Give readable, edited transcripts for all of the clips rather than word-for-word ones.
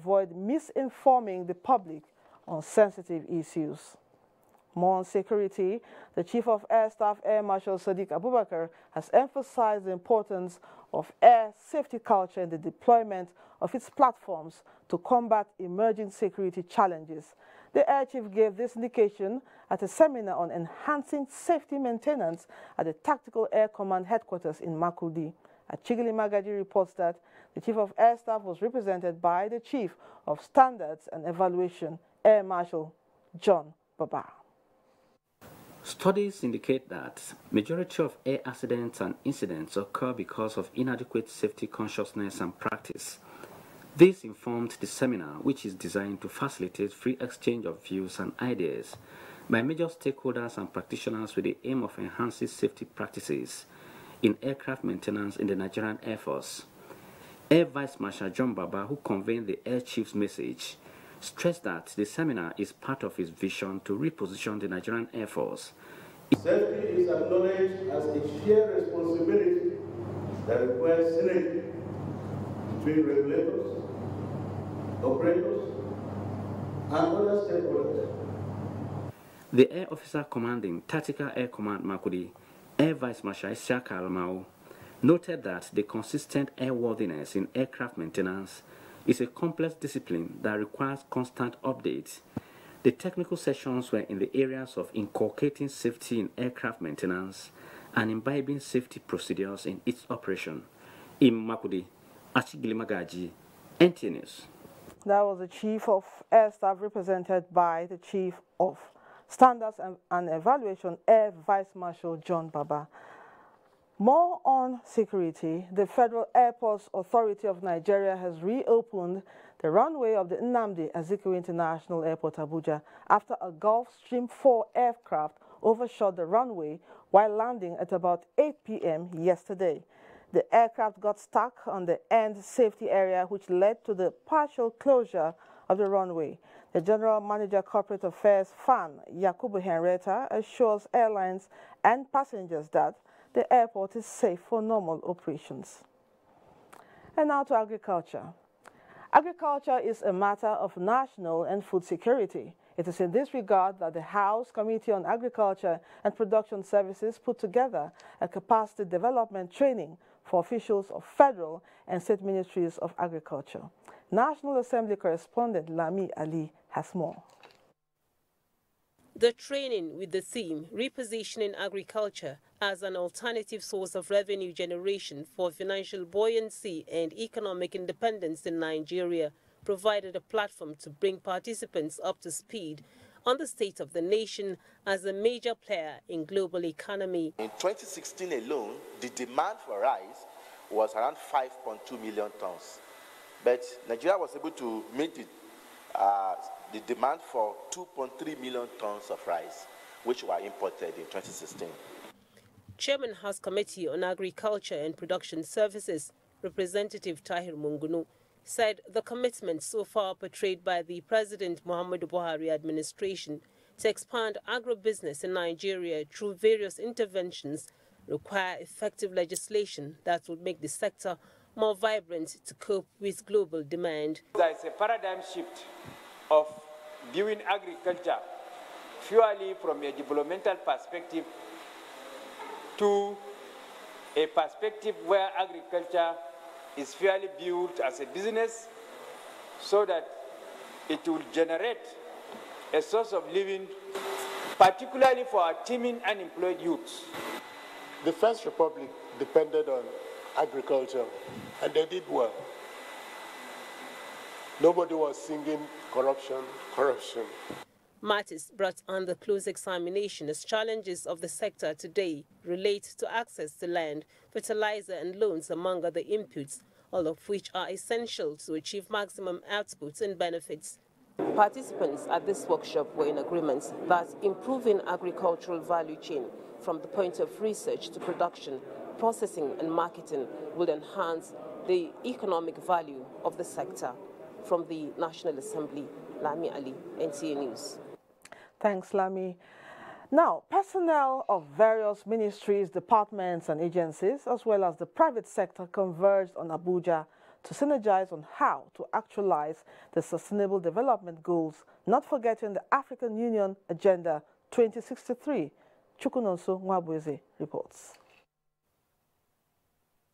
avoid misinforming the public on sensitive issues. More on security, the Chief of Air Staff Air Marshal Sadiq Abubakar has emphasized the importance of air safety culture in the deployment of its platforms to combat emerging security challenges. The Air Chief gave this indication at a seminar on enhancing safety maintenance at the Tactical Air Command headquarters in Makurdi. Achigili Magaji reports that the Chief of Air Staff was represented by the Chief of Standards and Evaluation, Air Marshal John Baba. Studies indicate that majority of air accidents and incidents occur because of inadequate safety consciousness and practice. This informed the seminar, which is designed to facilitate free exchange of views and ideas by major stakeholders and practitioners with the aim of enhancing safety practices in aircraft maintenance in the Nigerian Air Force. Air Vice Marshal John Baba, who conveyed the Air Chief's message, stressed that the seminar is part of his vision to reposition the Nigerian Air Force. Safety is acknowledged as a shared responsibility that requires synergy between regulators, operators, and other stakeholders. The Air Officer Commanding Tactical Air Command Makurdi, Air Vice Marshal Isiaka Almao, noted that the consistent airworthiness in aircraft maintenance is a complex discipline that requires constant updates. The technical sessions were in the areas of inculcating safety in aircraft maintenance and imbibing safety procedures in its operation. In Makurdi, Achigili Magaji, NTA News. That was the Chief of Air Staff represented by the Chief of Standards and Evaluation, Air Vice Marshal John Baba. More on security, the Federal Airports Authority of Nigeria has reopened the runway of the Nnamdi Azikiwe International Airport, Abuja, after a Gulfstream 4 aircraft overshot the runway while landing at about 8 p.m. yesterday. The aircraft got stuck on the end safety area, which led to the partial closure of the runway. The General Manager Corporate Affairs, FAN, Yakubu Henrietta, assures airlines and passengers that the airport is safe for normal operations. And now to agriculture. Agriculture is a matter of national and food security. It is in this regard that the House Committee on Agriculture and Production Services put together a capacity development training for officials of federal and state ministries of agriculture. National Assembly correspondent Lami Ali has more. The training with the theme, Repositioning Agriculture as an Alternative Source of Revenue Generation for Financial Buoyancy and Economic Independence in Nigeria, provided a platform to bring participants up to speed on the state of the nation as a major player in global economy. In 2016 alone, the demand for rice was around 5.2 million tons. But Nigeria was able to meet the demand for 2.3 million tons of rice, which were imported in 2016. Chairman House Committee on Agriculture and Production Services, Representative Tahir Mungunu, said the commitment so far portrayed by the President Muhammadu Buhari administration to expand agribusiness in Nigeria through various interventions require effective legislation that would make the sector more vibrant to cope with global demand. There is a paradigm shift of viewing agriculture purely from a developmental perspective to a perspective where agriculture is fairly viewed as a business so that it will generate a source of living, particularly for our teeming unemployed youths. The First Republic depended on agriculture, and they did well. Nobody was singing corruption, corruption. Matters brought under close examination as challenges of the sector today relate to access to land, fertilizer and loans, among other inputs, all of which are essential to achieve maximum outputs and benefits. Participants at this workshop were in agreement that improving agricultural value chain from the point of research to production, processing and marketing will enhance the economic value of the sector. From the National Assembly, Lami Ali, NTA News. Thanks, Lami. Now, personnel of various ministries, departments and agencies, as well as the private sector, converged on Abuja to synergize on how to actualize the Sustainable Development Goals, not forgetting the African Union Agenda 2063. Chukunonso Nwabweze reports.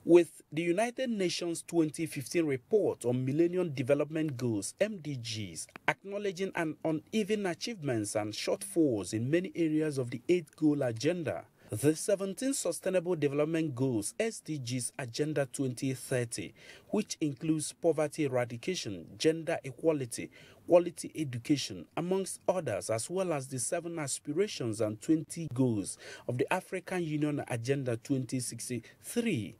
With the United Nations 2015 report on Millennium Development Goals, MDGs, acknowledging an uneven achievements and shortfalls in many areas of the 8th Goal Agenda, the 17 Sustainable Development Goals, SDGs Agenda 2030, which includes poverty eradication, gender equality, quality education, amongst others, as well as the 7 aspirations and 20 goals of the African Union Agenda 2063,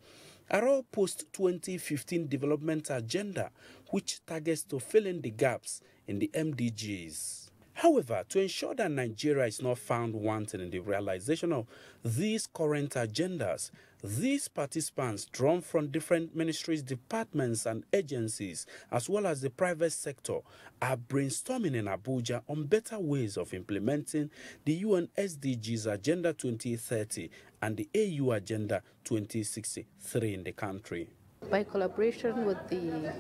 are all post-2015 development agenda, which targets to fill in the gaps in the MDGs. However, to ensure that Nigeria is not found wanting in the realization of these current agendas, these participants, drawn from different ministries, departments, and agencies, as well as the private sector, are brainstorming in Abuja on better ways of implementing the UN SDGs Agenda 2030 and the AU Agenda 2063 in the country. By collaboration with the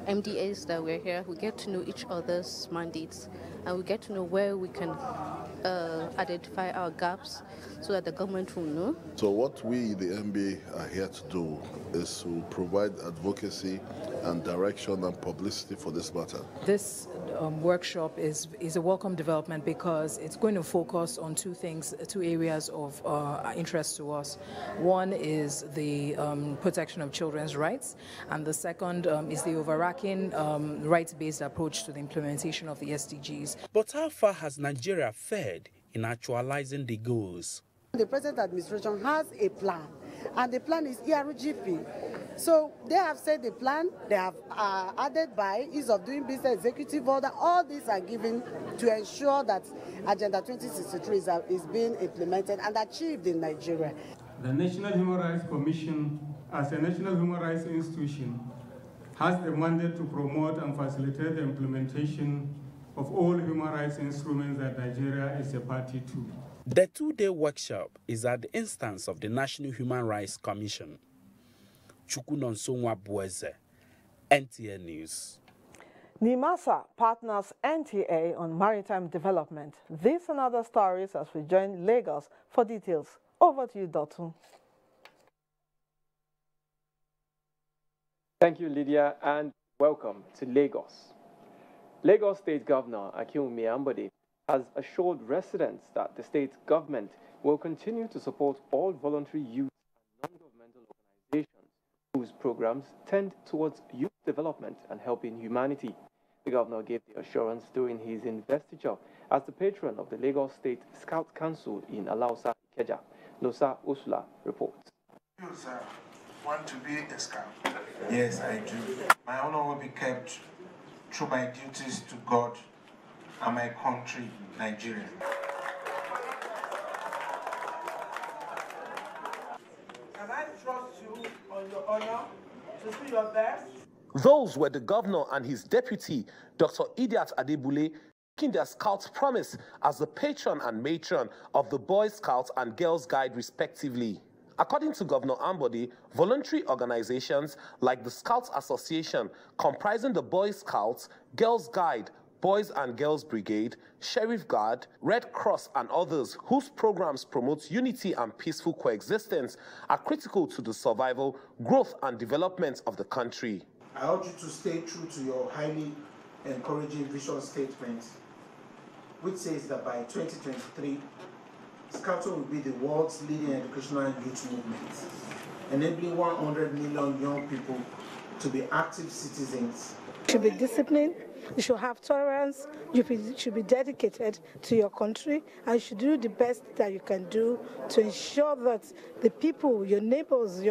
MDAs that we're here, we get to know each other's mandates and we get to know where we can identify our gaps so that the government will know. So what we, the MBA, are here to do is to provide advocacy and direction and publicity for this matter. This workshop is a welcome development because it's going to focus on two areas of interest to us. One is the protection of children's rights, and the second is the overarching rights-based approach to the implementation of the SDGs. But how far has Nigeria fared in actualizing the goals? The present administration has a plan, and the plan is ERGP. So they have said the plan, they have added by ease of doing business, executive order. All these are given to ensure that Agenda 2063 is being implemented and achieved in Nigeria. The National Human Rights Commission, as a national human rights institution, has the mandate to promote and facilitate the implementation of all human rights instruments that Nigeria is a party to. The two-day workshop is at the instance of the National Human Rights Commission. Chukunonso Nwabweze, NTA News. NIMASA partners NTA on maritime development. This and other stories as we join Lagos for details. Over to you, Dotun. Thank you, Lydia, and welcome to Lagos. Lagos State Governor Akinwumi Ambode has assured residents that the state government will continue to support all voluntary youth and non-governmental organizations whose programs tend towards youth development and helping humanity. The governor gave the assurance during his investiture as the patron of the Lagos State Scout Council in Alausa, Ikeja. Nosa Usula reports. You, sir, want to be a scout? Yes, I do. My honor will be kept through my duties to God and my country, Nigeria. Can I trust you on your honor to do your best? Those were the governor and his deputy, Dr. Idiat Adebule, making their Scouts promise as the patron and matron of the Boy Scouts and Girls Guide respectively. According to Governor Ambode, voluntary organizations like the Scouts Association, comprising the Boy Scouts, Girls Guide, Boys and Girls Brigade, Sheriff Guard, Red Cross and others whose programs promote unity and peaceful coexistence are critical to the survival, growth and development of the country. I urge you to stay true to your highly encouraging vision statement, which says that by 2023, Scouting will be the world's leading educational youth movement, enabling 100 million young people to be active citizens. You should be disciplined, you should have tolerance, you should be dedicated to your country, and you should do the best that you can do to ensure that the people, your neighbors,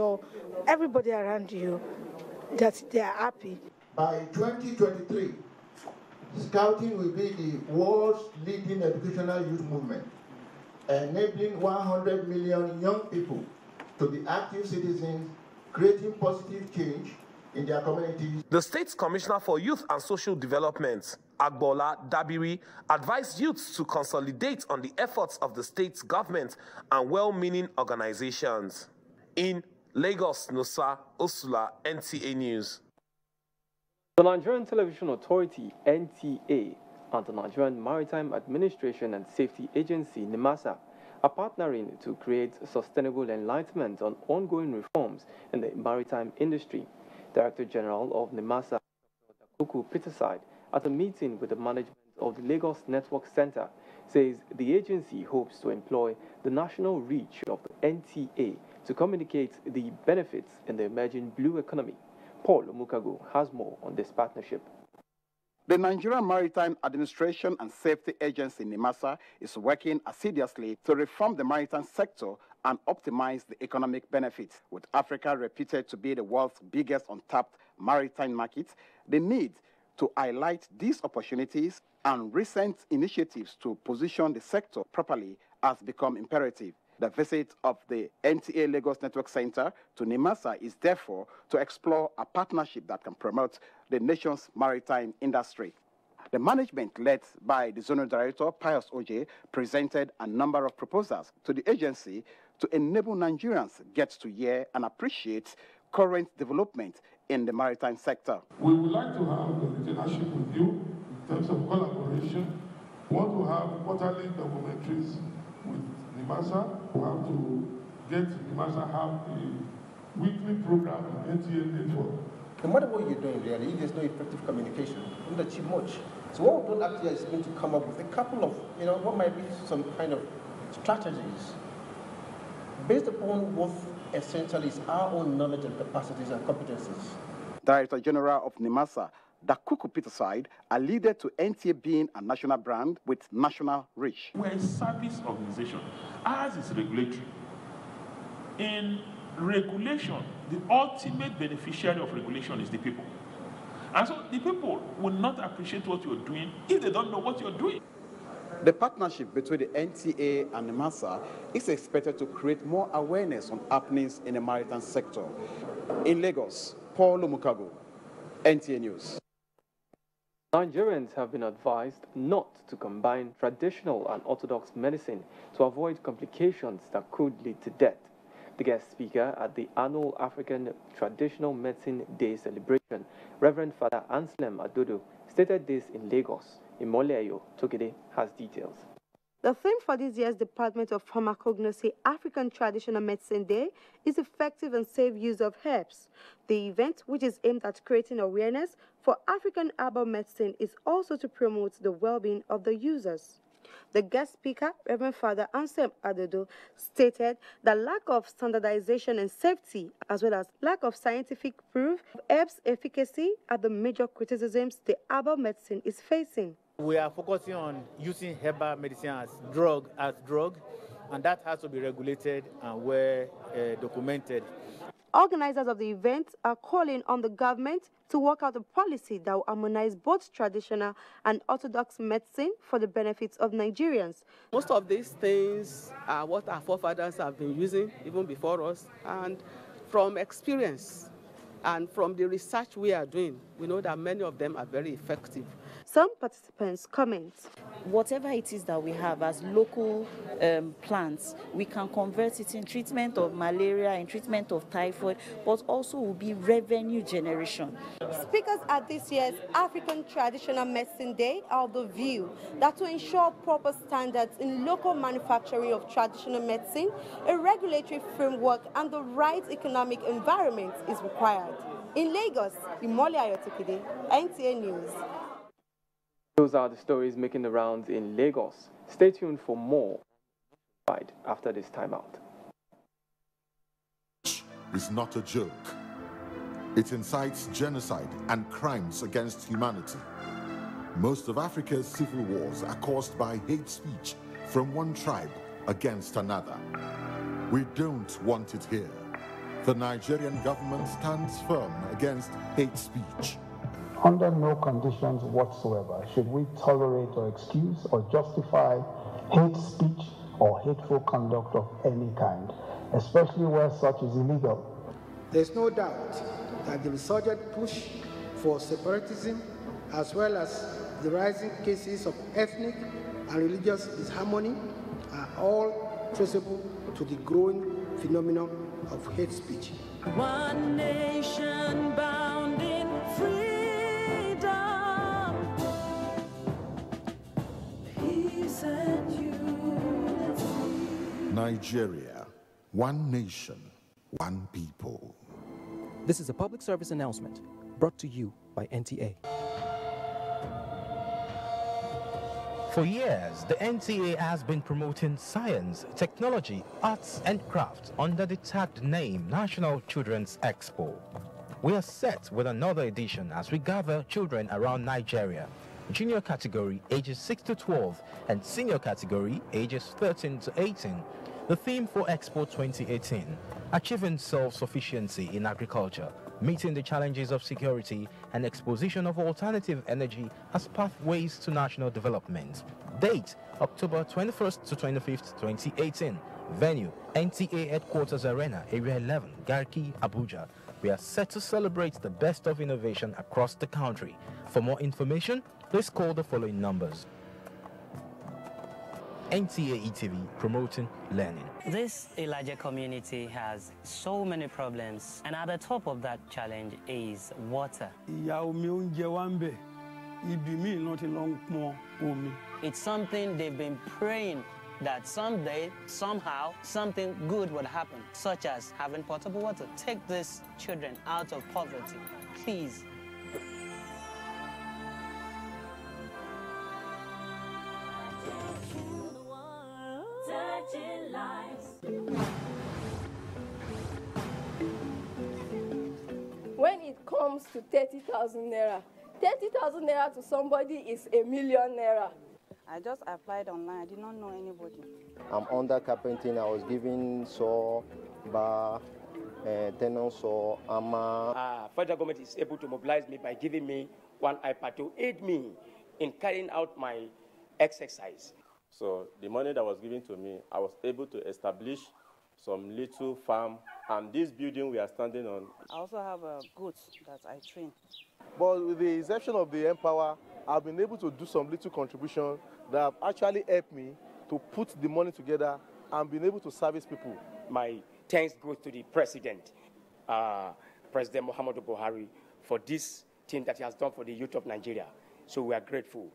everybody around you, that they are happy. By 2023, Scouting will be the world's leading educational youth movement, enabling 100 million young people to be active citizens, creating positive change in their communities. The State's Commissioner for Youth and Social Development, Agbola Dabiri, advised youths to consolidate on the efforts of the state's government and well-meaning organizations. In Lagos, Nosa Osula, NTA News. The Nigerian Television Authority, NTA, and the Nigerian Maritime Administration and Safety Agency, NIMASA, are partnering to create sustainable enlightenment on ongoing reforms in the maritime industry. Director General of NIMASA, Dr. Kuku Peterside, at a meeting with the management of the Lagos Network Center, says the agency hopes to employ the national reach of the NTA to communicate the benefits in the emerging blue economy. Paul Omukago has more on this partnership. The Nigerian Maritime Administration and Safety Agency, NIMASA, is working assiduously to reform the maritime sector and optimize the economic benefits. With Africa reputed to be the world's biggest untapped maritime market, the need to highlight these opportunities and recent initiatives to position the sector properly has become imperative. The visit of the NTA Lagos Network Center to NIMASA is therefore to explore a partnership that can promote the nation's maritime industry. The management, led by the Zonal Director, Pius Oje, presented a number of proposals to the agency to enable Nigerians get to hear and appreciate current development in the maritime sector. We would like to have a relationship with you in terms of collaboration. We want to have quarterly documentaries with NIMASA. We have to get NIMASA have a weekly program on NTA network. No matter what you're doing really, there's no effective communication, you don't achieve much. So what we've done actually is going to come up with a couple of, what might be some kind of strategies based upon what essentially is our own knowledge and capacities and competencies. Director General of NIMASA, Dakuku Peterside, alluded to NTA being a national brand with national reach. We're a service organization. Ours is regulatory. In regulation, the ultimate beneficiary of regulation is the people. And so the people will not appreciate what you're doing if they don't know what you're doing. The partnership between the NTA and NIMASA is expected to create more awareness on happenings in the maritime sector. In Lagos, Paul Omukago, NTA News. Nigerians have been advised not to combine traditional and orthodox medicine to avoid complications that could lead to death. The guest speaker at the annual African Traditional Medicine Day celebration, Reverend Father Anselm Adodo, stated this in Lagos. Imoleayo Togede has details. The theme for this year's Department of Pharmacognosy African Traditional Medicine Day is effective and safe use of herbs. The event, which is aimed at creating awareness for African herbal medicine, is also to promote the well-being of the users. The guest speaker, Reverend Father Anselm Adodo, stated that lack of standardization and safety, as well as lack of scientific proof of herbs' efficacy, are the major criticisms the herbal medicine is facing. We are focusing on using herbal medicine as drug, and that has to be regulated and well documented. Organizers of the event are calling on the government to work out a policy that will harmonize both traditional and orthodox medicine for the benefits of Nigerians. Most of these things are what our forefathers have been using even before us, and from experience and from the research we are doing, we know that many of them are very effective. Some participants comment. Whatever it is that we have as local plants, we can convert it in treatment of malaria, in treatment of typhoid, but also will be revenue generation. Speakers at this year's African Traditional Medicine Day are of the view that to ensure proper standards in local manufacturing of traditional medicine, a regulatory framework and the right economic environment is required. In Lagos, Imole Ayotokide, NTA News. Those are the stories making the rounds in Lagos. Stay tuned for more right after this timeout. It's not a joke. It incites genocide and crimes against humanity. Most of Africa's civil wars are caused by hate speech from one tribe against another. We don't want it here. The Nigerian government stands firm against hate speech. Under no conditions whatsoever should we tolerate or excuse or justify hate speech or hateful conduct of any kind, especially where such is illegal. There's no doubt that the resurgent push for separatism, as well as the rising cases of ethnic and religious disharmony, are all traceable to the growing phenomenon of hate speech. One nation bound in freedom. Nigeria, one nation, one people. This is a public service announcement brought to you by NTA. For years, the NTA has been promoting science, technology, arts and crafts under the tagged name National Children's Expo. We are set with another edition as we gather children around Nigeria, junior category ages 6 to 12 and senior category ages 13 to 18. The theme for Expo 2018, achieving self-sufficiency in agriculture, meeting the challenges of security and exposition of alternative energy as pathways to national development. Date, October 21st to 25th, 2018. Venue, NTA Headquarters Arena, Area 11, Garki, Abuja. We are set to celebrate the best of innovation across the country. For more information, please call the following numbers. NTA ETV, promoting learning. This Elijah community has so many problems, and at the top of that challenge is water. It's something they've been praying that someday, somehow, something good would happen, such as having potable water. Take these children out of poverty, please. When it comes to 30,000 naira, 30,000 naira to somebody is a million naira. I just applied online. I did not know anybody. I'm under carpenting. I was given saw, bar, tenant saw, hammer. Federal government is able to mobilize me by giving me one iPad to aid me in carrying out my exercise. So the money that was given to me, I was able to establish some little farm, and this building we are standing on. I also have a goat that I train. But with the exception of the Empower, I've been able to do some little contribution that have actually helped me to put the money together and been able to service people. My thanks goes to the President, President Muhammadu Buhari, for this thing that he has done for the youth of Nigeria. So we are grateful.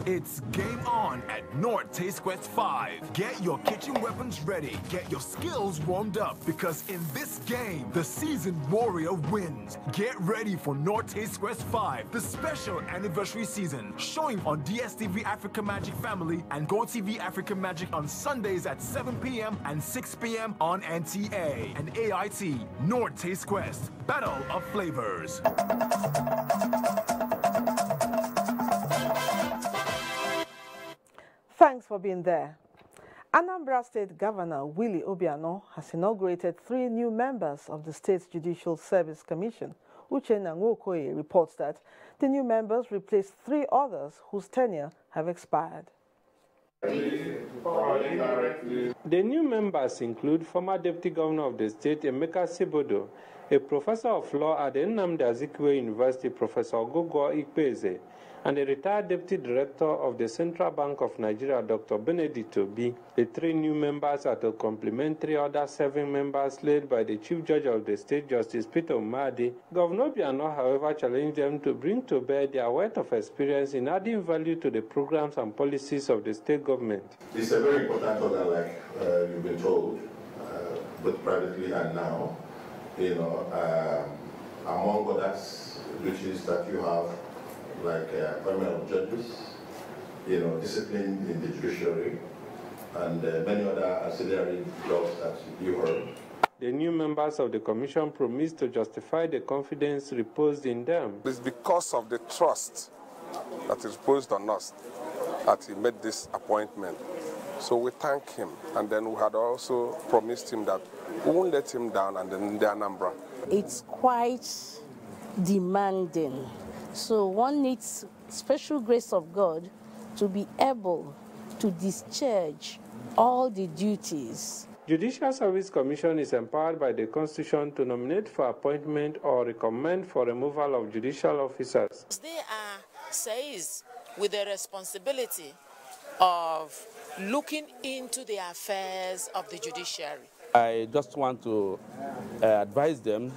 It's game on at North Taste Quest 5. Get your kitchen weapons ready. Get your skills warmed up, because in this game, the seasoned warrior wins. Get ready for North Taste Quest 5, the special anniversary season, showing on DSTV Africa Magic Family and GoTV Africa Magic on Sundays at 7 p.m. and 6 p.m. on NTA and AIT. North Taste Quest, Battle of Flavors. Thanks for being there. Anambra State Governor Willie Obiano has inaugurated 3 new members of the State's Judicial Service Commission. Uchenna Nwokoye reports that the new members replace 3 others whose tenure have expired. The new members include former Deputy Governor of the state, Emeka Sibodo, a professor of law at the Nnamdi Azikiwe University, Professor Ogogo Ikpeze, and the retired Deputy Director of the Central Bank of Nigeria, Dr. Benedict Obi. The 3 new members are to complement 3 other 7 members led by the Chief Judge of the State, Justice Peter Umadi. Governor Obiano, however, challenged them to bring to bear their wealth of experience in adding value to the programs and policies of the state government. It's a very important order, like you've been told, both privately and now. You know, among others, duties that you have, like appointment of judges, you know, discipline in the judiciary, and many other auxiliary jobs that you heard. The new members of the commission promised to justify the confidence reposed in them. It's because of the trust that is reposed on us that he made this appointment. So we thank him, and then we had also promised him that we won't let him down, and then the Anambra. It's quite demanding. So one needs special grace of God to be able to discharge all the duties. Judicial Service Commission is empowered by the Constitution to nominate for appointment or recommend for removal of judicial officers. They are seized with the responsibility of looking into the affairs of the judiciary. I just want to advise them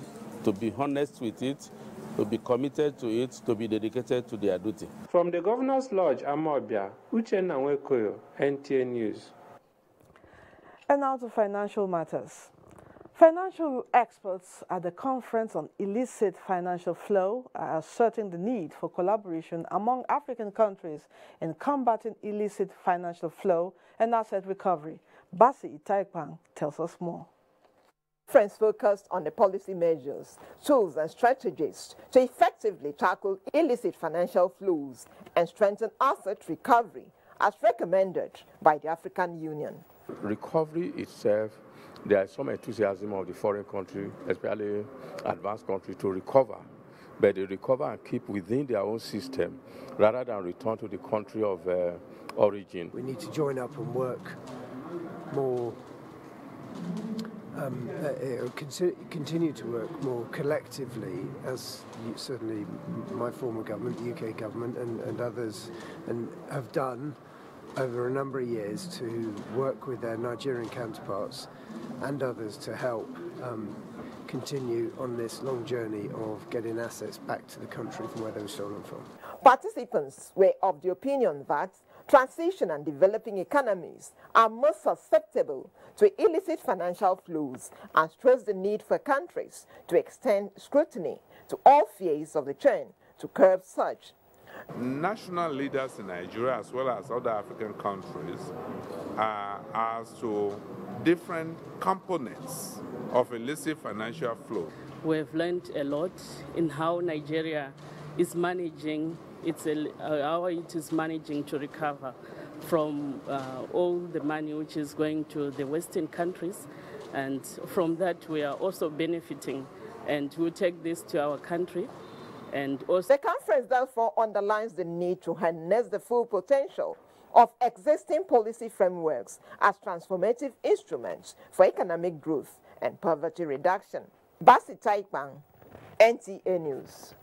to be honest with it to be committed to it, to be dedicated to their duty. From the Governor's Lodge, Amobia, Uchenna Nwekoyo, NTA News. And now to financial matters. Financial experts at the Conference on Illicit Financial Flow are asserting the need for collaboration among African countries in combating illicit financial flow and asset recovery. Basi Itaikpang tells us more. Conference focused on the policy measures, tools and strategies to effectively tackle illicit financial flows and strengthen asset recovery as recommended by the African Union. Recovery itself, there is some enthusiasm of the foreign country, especially advanced countries, to recover. But they recover and keep within their own system rather than return to the country of origin. We need to join up and work more, continue to work more collectively, as certainly my former government, the UK government, and others have done over a number of years to work with their Nigerian counterparts and others to help continue on this long journey of getting assets back to the country from where they were stolen from. Participants were of the opinion that transition and developing economies are most susceptible to illicit financial flows and stressed the need for countries to extend scrutiny to all phases of the chain to curb such. National leaders in Nigeria as well as other African countries as to different components of illicit financial flow. We've learned a lot in how Nigeria is managing how it is managing to recover from all the money which is going to the Western countries, and from that we are also benefiting, and we'll take this to our country. And also the conference therefore underlines the need to harness the full potential of existing policy frameworks as transformative instruments for economic growth and poverty reduction. Basi Taipang, NTA News.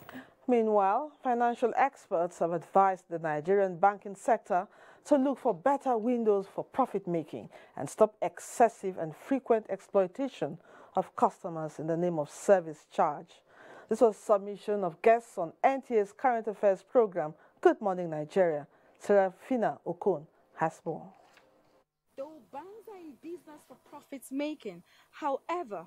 Meanwhile, financial experts have advised the Nigerian banking sector to look for better windows for profit-making and stop excessive and frequent exploitation of customers in the name of service charge. This was submission of guests on NTA's Current Affairs program, Good Morning Nigeria. Serafina Okon has more. Though banks are in business for profits making, however,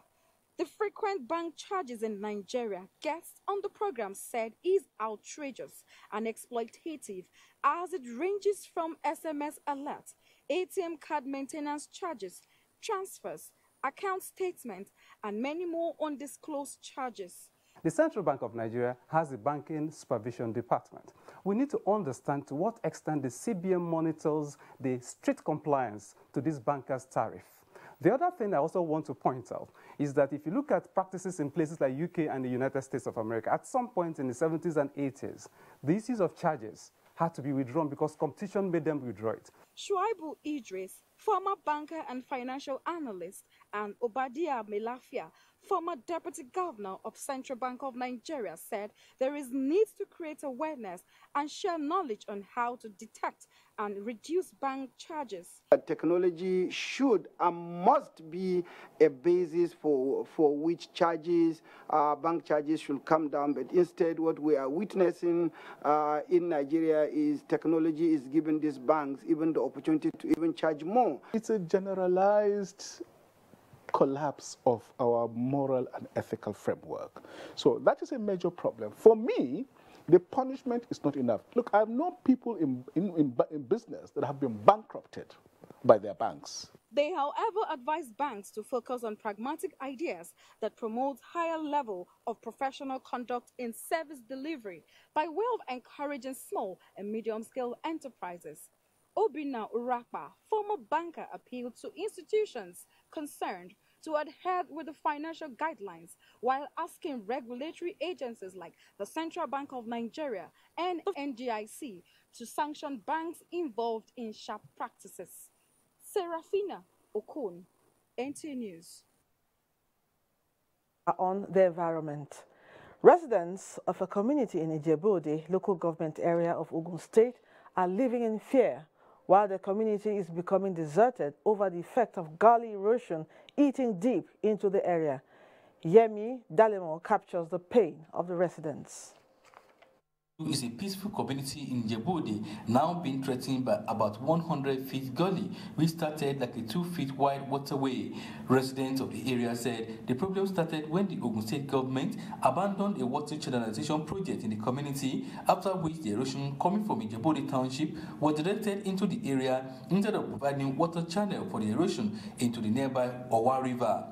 the frequent bank charges in Nigeria, guests on the program said, is outrageous and exploitative, as it ranges from SMS alerts, ATM card maintenance charges, transfers, account statements, and many more undisclosed charges. The Central Bank of Nigeria has a banking supervision department. We need to understand to what extent the CBN monitors the strict compliance to this banker's tariff. The other thing I also want to point out is that if you look at practices in places like UK and the United States of America, at some point in the 70s and 80s, the issues of charges had to be withdrawn because competition made them withdraw it. Shuaibu Idris, former banker and financial analyst, and Obadiah Melafia, former deputy governor of Central Bank of Nigeria, said there is need to create awareness and share knowledge on how to detect and reduce bank charges. Technology should and must be a basis for which charges, bank charges should come down, but instead what we are witnessing in Nigeria is technology is giving these banks even the opportunity to even charge more. It's a generalized collapse of our moral and ethical framework. So that is a major problem. For me, the punishment is not enough. Look, I've known people in business that have been bankrupted by their banks. They, however, advise banks to focus on pragmatic ideas that promote higher level of professional conduct in service delivery by way of encouraging small and medium-scale enterprises. Obina Urakpa, former banker, appealed to institutions concerned to adhere with the financial guidelines while asking regulatory agencies like the Central Bank of Nigeria and NGIC to sanction banks involved in sharp practices. Serafina Okon, NTA News. On the environment. Residents of a community in Ijebu-Ode, local government area of Ogun State, are living in fear while the community is becoming deserted over the effect of gully erosion eating deep into the area. Yemi Dalemo captures the pain of the residents. Is a peaceful community in Djibouti now being threatened by about 100 feet gully, which started like a 2 feet wide waterway. Residents of the area said the problem started when the Ogun State government abandoned a water channelization project in the community, after which the erosion coming from Djibouti township was directed into the area instead of providing water channel for the erosion into the nearby Owa River.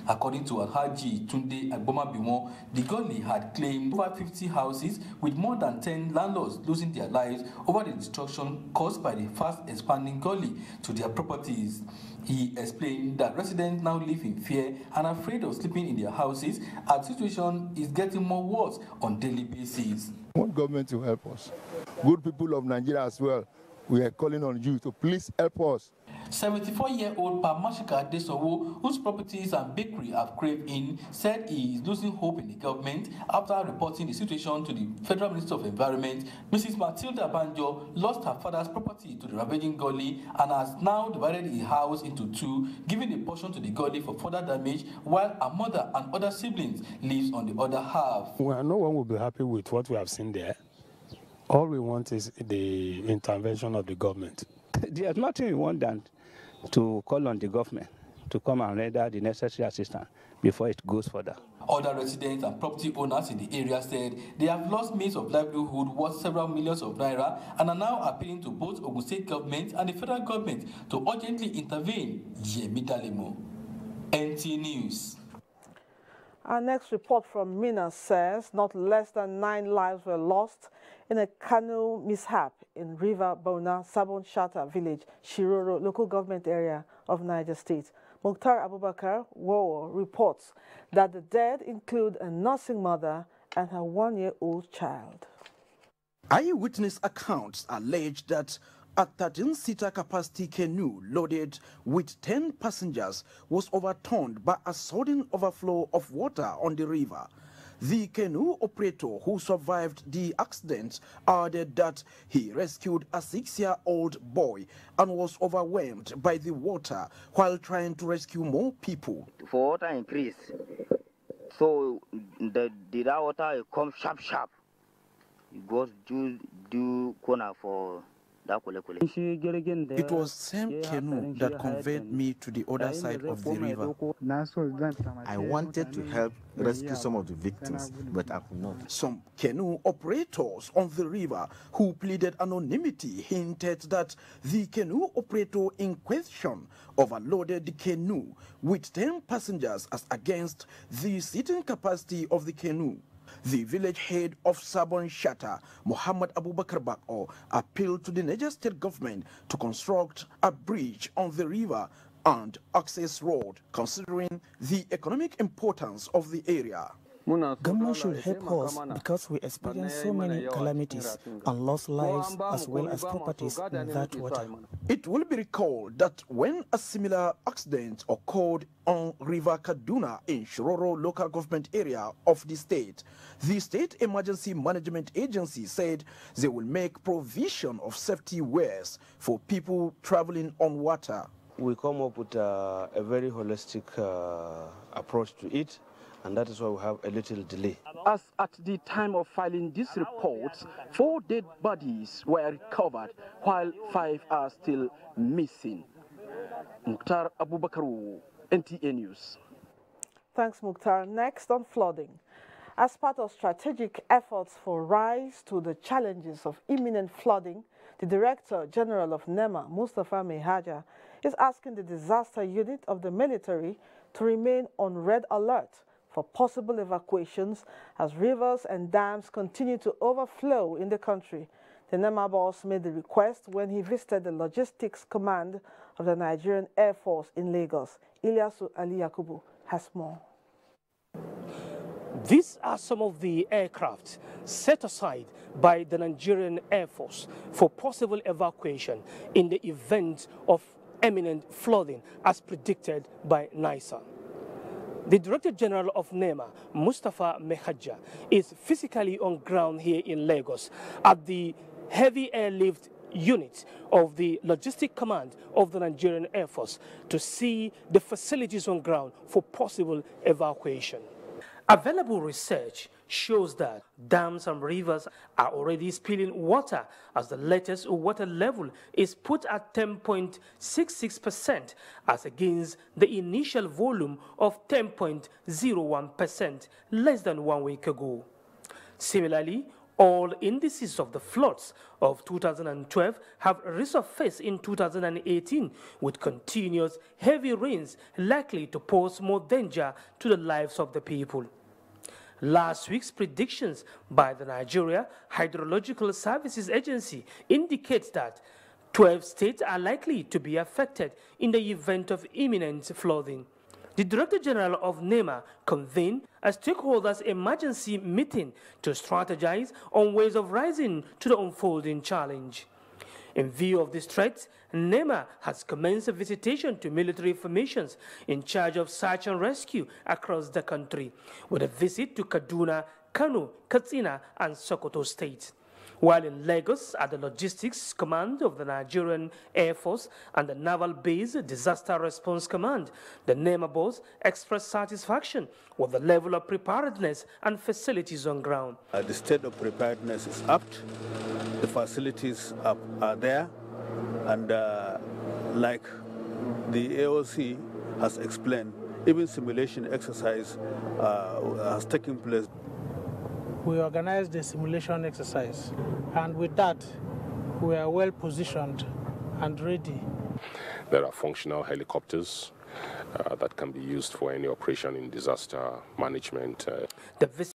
According to Alhaji Tunde Agbomabiwon, the gully had claimed over 50 houses, with more than 10 landlords losing their lives over the destruction caused by the fast-expanding gully to their properties. He explained that residents now live in fear and afraid of sleeping in their houses, as the situation is getting more worse on a daily basis. We want government to help us. Good people of Nigeria as well, we are calling on you to please help us. 74-year-old Pamashika Desowo, whose properties and bakery have craved in, said he is losing hope in the government after reporting the situation to the Federal Minister of Environment. Mrs. Matilda Banjo lost her father's property to the ravaging gully and has now divided his house into two, giving a portion to the gully for further damage, while her mother and other siblings lives on the other half. Well, no one will be happy with what we have seen there. All we want is the intervention of the government. There's nothing we want than to call on the government to come and render the necessary assistance before it goes further. Other residents and property owners in the area said they have lost means of livelihood worth several millions of naira and are now appealing to both Ogun State government and the federal government to urgently intervene. Yemi Dalemo, NTA News. Our next report from Mina says not less than 9 lives were lost in a canoe mishap in River Bona, Sabon Shata village, Shiroro local government area of Niger State. Mukhtar Abubakar Wowo reports that the dead include a nursing mother and her 1-year-old child. Eyewitness accounts allege that a 13-seater capacity canoe loaded with 10 passengers was overturned by a sudden overflow of water on the river. The canoe operator who survived the accident added that he rescued a 6-year-old boy and was overwhelmed by the water while trying to rescue more people. For water increase, so the water come sharp. It goes do corner for. It was same canoe that conveyed me to the other side of the river. I wanted to help rescue some of the victims, but I could not. Some canoe operators on the river who pleaded anonymity hinted that the canoe operator in question overloaded the canoe with 10 passengers as against the seating capacity of the canoe. The village head of Sabon Shata, Muhammad Abubakar Bako, appealed to the Niger State government to construct a bridge on the river and access road, considering the economic importance of the area. Government should help us because we experience so many calamities and lost lives as well as properties in that water. It will be recalled that when a similar accident occurred on River Kaduna in Shiroro local government area of the State Emergency Management Agency said they will make provision of safety wears for people traveling on water. We come up with a very holistic approach to it, and that is why we have a little delay. As at the time of filing this report, 4 dead bodies were recovered, while 5 are still missing. Mukhtar Abubakar, NTA News. Thanks, Mukhtar. Next on flooding. As part of strategic efforts for rise to the challenges of imminent flooding, the Director General of NEMA, Mustafa Mehaja, is asking the disaster unit of the military to remain on red alert for possible evacuations as rivers and dams continue to overflow in the country. The NEMA boss made the request when he visited the Logistics Command of the Nigerian Air Force in Lagos. Ilyasu Ali Yakubu has more. These are some of the aircraft set aside by the Nigerian Air Force for possible evacuation in the event of imminent flooding as predicted by NISA. The Director General of NEMA, Mustafa Mehaja, is physically on ground here in Lagos at the heavy airlift unit of the Logistic Command of the Nigerian Air Force to see the facilities on ground for possible evacuation. Available research shows that dams and rivers are already spilling water, as the latest water level is put at 10.66% as against the initial volume of 10.01% less than 1 week ago. Similarly, all indices of the floods of 2012 have resurfaced in 2018, with continuous heavy rains likely to pose more danger to the lives of the people. Last week's predictions by the Nigeria Hydrological Services Agency indicates that 12 states are likely to be affected in the event of imminent flooding. The Director General of NEMA convened a stakeholders' emergency meeting to strategize on ways of rising to the unfolding challenge. In view of this threat, NEMA has commenced a visitation to military formations in charge of search and rescue across the country, with a visit to Kaduna, Kano, Katsina, and Sokoto states. While in Lagos, at the Logistics Command of the Nigerian Air Force and the Naval Base Disaster Response Command, the NEMA boss expressed satisfaction with the level of preparedness and facilities on ground. The state of preparedness is apt, the facilities are there, and like the AOC has explained, even simulation exercise has taken place. We organized the simulation exercise, and with that, we are well positioned and ready. There are functional helicopters that can be used for any operation in disaster management. The